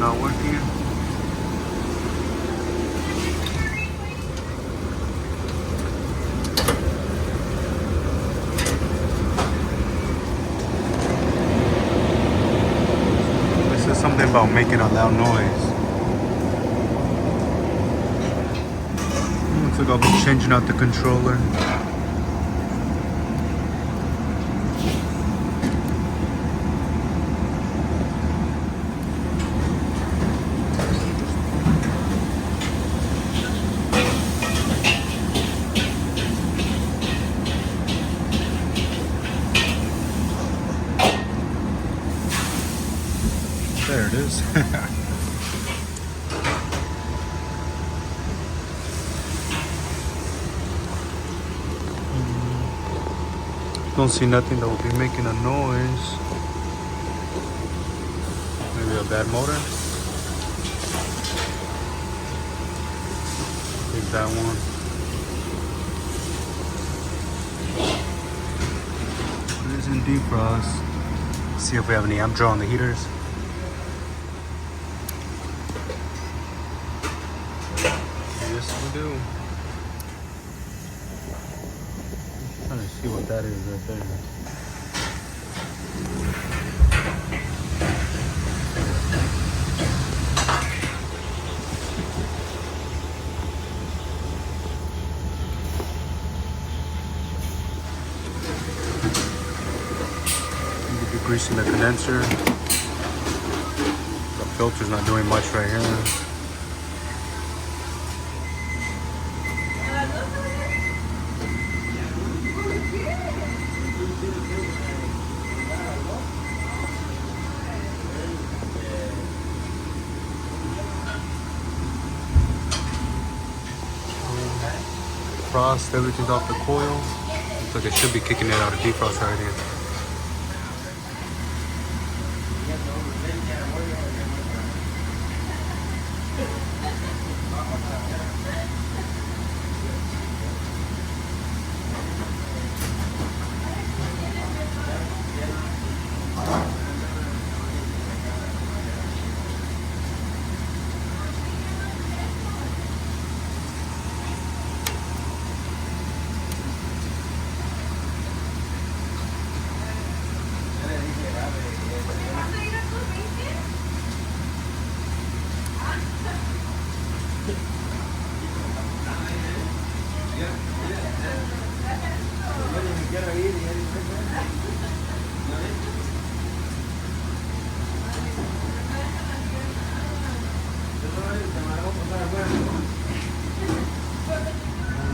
not working. This is something about making a loud noise. Looks like I'll be changing out the controller. There it is. Don't see nothing that will be making a noise. Maybe a bad motor. Take that one. It is in defrost. See if we have any amp draw on the heaters. Yes, we do. Trying to see what that is right there. You'll be greasing the condenser. The filter's not doing much right here. Defrost, everything's off the coil. Looks like it should be kicking it out of defrost right here.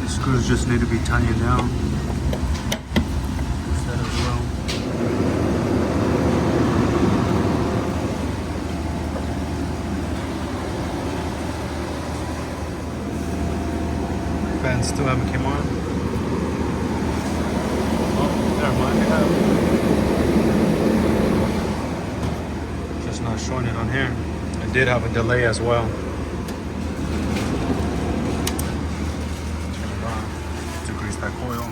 The screws just need to be tightened down. That as well. Fans still haven't came on. Oh, never mind, they have. Just not showing it on here. It did have a delay as well. Turn it on to grease that coil.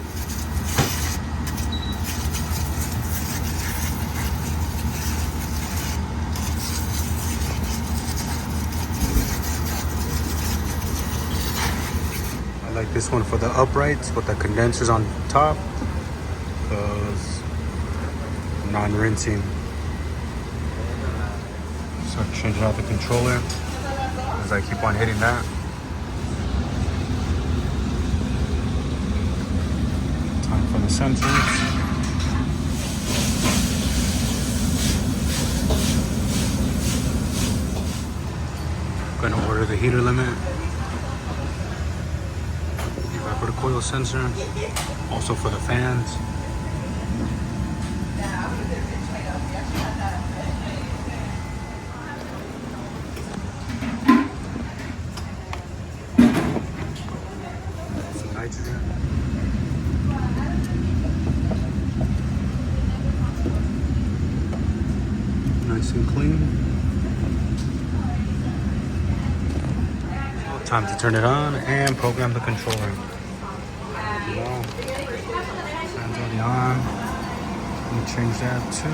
I like this one for the uprights with the condensers on top, because non-rinsing. Start changing out the controller as I keep on hitting that. Time for the sensors. I'm gonna order the heater limit. For the coil sensor, also for the fans. Some nitrogen. Nice and clean. Time to turn it on and program the controller. Fans already on. Let me change that to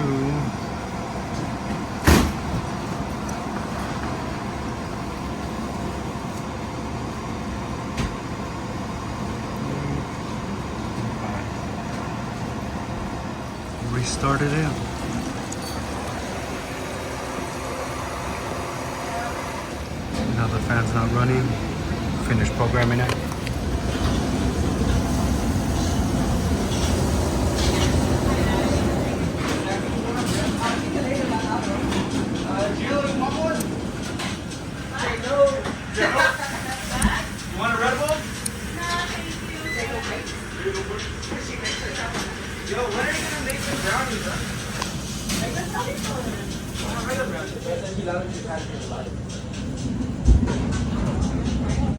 Restarted it. Now the fan's not running. Finish programming it. You want a Red Bull? Yo, when are you gonna make some brownies, huh? Make the brownies. I want regular brownies.